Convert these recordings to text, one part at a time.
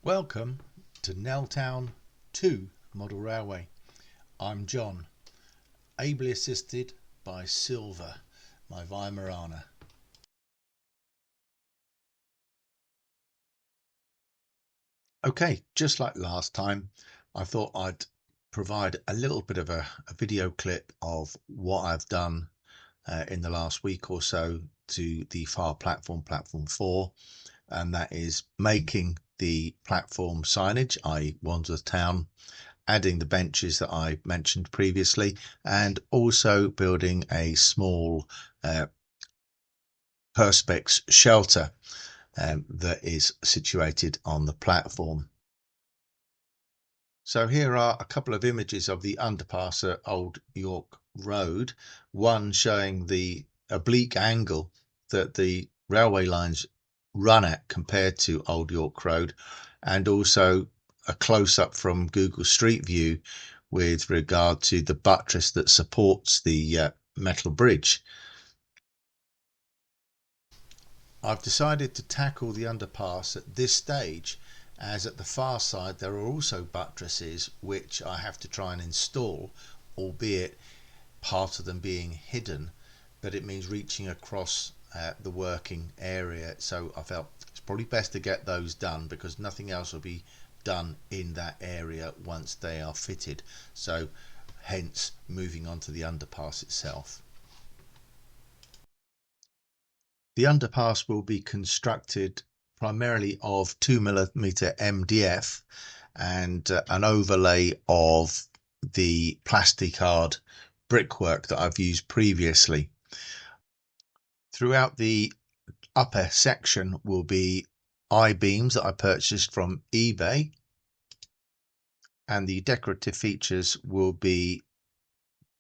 Welcome to Nell 2 Model Railway. I'm John, ably assisted by Silver, my Weimaraner. Okay, just like last time, I thought I'd provide a little bit of a video clip of what I've done in the last week or so to the far platform 4, and that is making the platform signage, i.e. Wandsworth Town, adding the benches that I mentioned previously, and also building a small perspex shelter that is situated on the platform. So here are a couple of images of the underpass at Old York Road, one showing the oblique angle that the railway lines run at compared to Old York Road, and also a close-up from Google Street View with regard to the buttress that supports the metal bridge. I've decided to tackle the underpass at this stage, as at the far side there are also buttresses which I have to try and install, albeit part of them being hidden, but it means reaching across the working area, so I felt it's probably best to get those done because nothing else will be done in that area once they are fitted, so hence moving on to the underpass itself. The underpass will be constructed primarily of 2mm MDF and an overlay of the plasticard brickwork that I've used previously. Throughout the upper section will be I-beams that I purchased from eBay, and the decorative features will be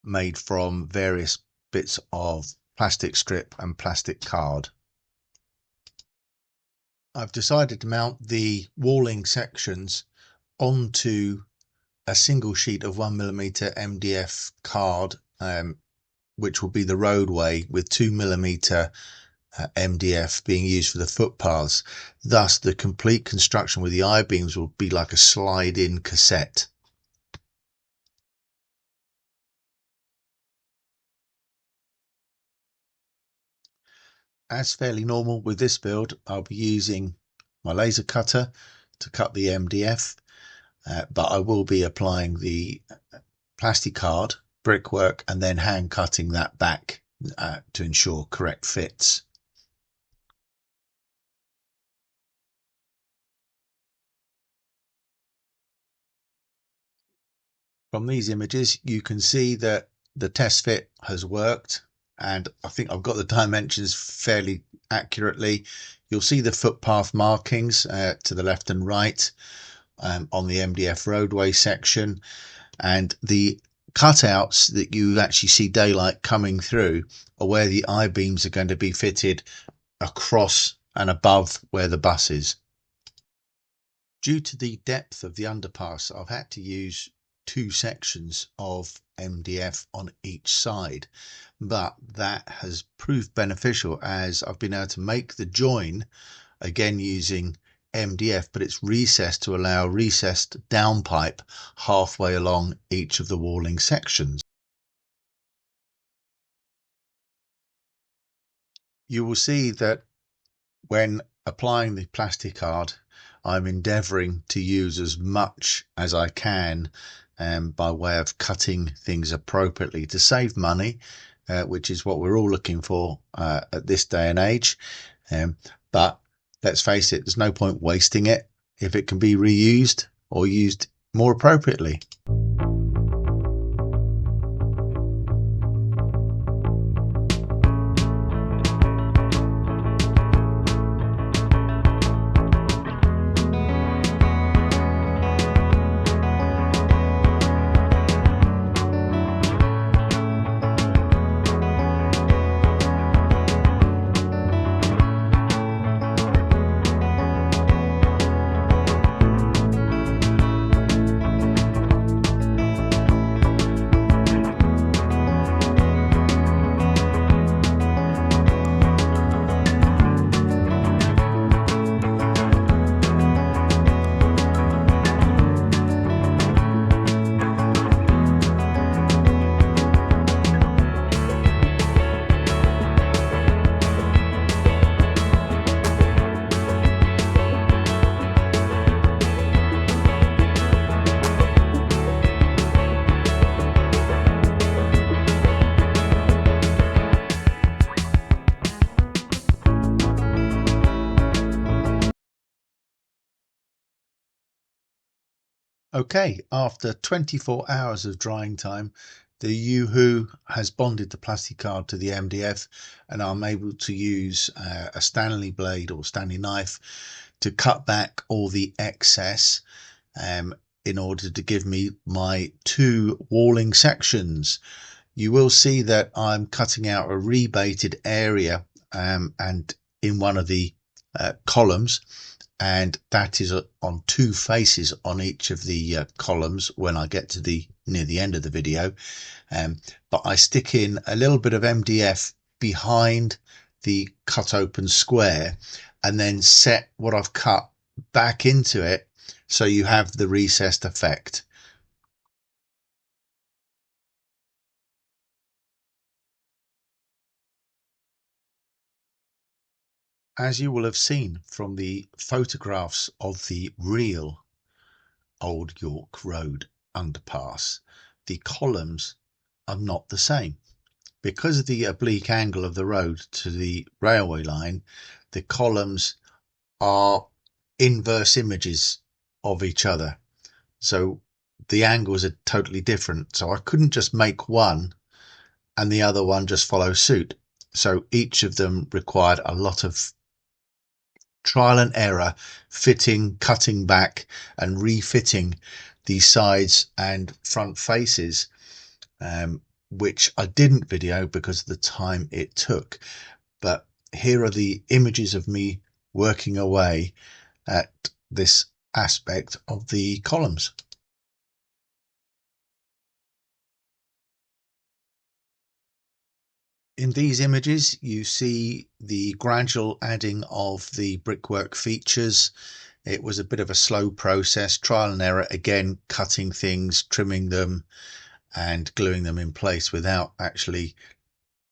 made from various bits of plastic strip and plastic card. I've decided to mount the walling sections onto a single sheet of 1mm MDF card, which will be the roadway, with 2mm MDF being used for the footpaths. Thus the complete construction with the I-beams will be like a slide-in cassette. As fairly normal with this build, I'll be using my laser cutter to cut the MDF, but I will be applying the plastic card brickwork and then hand cutting that back to ensure correct fits. From these images you can see that the test fit has worked, and I think I've got the dimensions fairly accurately. You'll see the footpath markings to the left and right on the MDF roadway section, and the cutouts that you actually see daylight coming through are where the I-beams are going to be fitted across and above where the bus is. Due to the depth of the underpass, I've had to use 2 sections of MDF on each side, but that has proved beneficial as I've been able to make the join again using MDF, but it's recessed to allow recessed downpipe halfway along each of the walling sections. You will see that when applying the plastic card, I'm endeavouring to use as much as I can by way of cutting things appropriately to save money, which is what we're all looking for at this day and age. But let's face it, there's no point wasting it if it can be reused or used more appropriately. Okay, after 24 hours of drying time, the Yoo-hoo has bonded the plastic card to the MDF, and I'm able to use a Stanley blade or Stanley knife to cut back all the excess in order to give me my two walling sections. You will see that I'm cutting out a rebated area and in one of the columns, and that is on two faces on each of the columns when I get to the near the end of the video. But I stick in a little bit of MDF behind the cut open square and then set what I've cut back into it, so you have the recessed effect. As you will have seen from the photographs of the real Old York Road underpass, the columns are not the same. Because of the oblique angle of the road to the railway line, the columns are inverse images of each other. So the angles are totally different. So I couldn't just make one and the other one just follow suit. So each of them required a lot of trial and error, fitting, cutting back and refitting the sides and front faces, which I didn't video because of the time it took. But here are the images of me working away at this aspect of the columns. In these images you see the gradual adding of the brickwork features. It was a bit of a slow process, trial and error, again cutting things, trimming them and gluing them in place without actually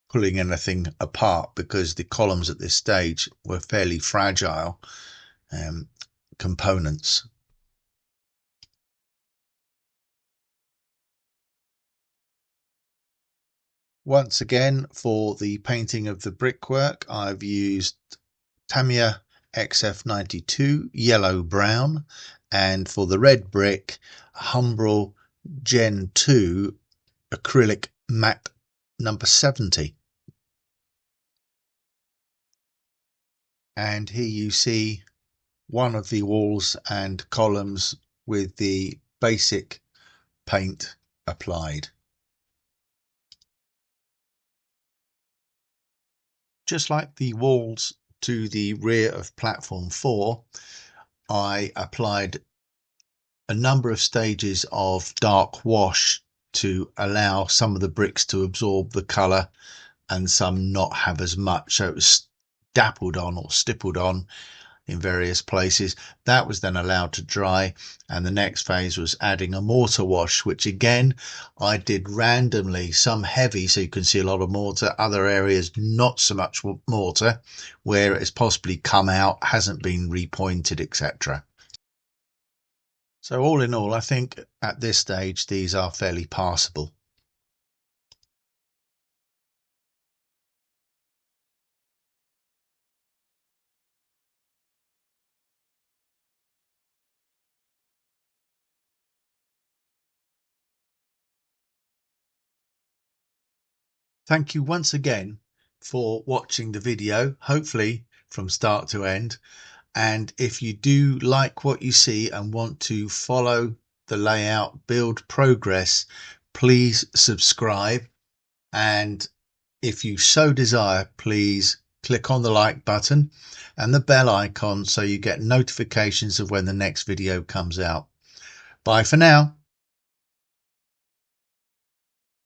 pulling anything apart, because the columns at this stage were fairly fragile components. Once again, for the painting of the brickwork, I've used Tamiya XF92 yellow brown, and for the red brick, Humbrol Gen 2 acrylic matte number 70. And here you see one of the walls and columns with the basic paint applied. Just like the walls to the rear of platform 4, I applied a number of stages of dark wash to allow some of the bricks to absorb the colour and some not have as much, so it was dappled on or stippled on in various places. That was then allowed to dry, and the next phase was adding a mortar wash, which again I did randomly, some heavy so you can see a lot of mortar, other areas not so much mortar, where it has possibly come out, hasn't been repointed, etc. So all in all, I think at this stage these are fairly passable. Thank you once again for watching the video, hopefully from start to end. And if you do like what you see and want to follow the layout build progress, please subscribe. And if you so desire, please click on the like button and the bell icon so you get notifications of when the next video comes out. Bye for now.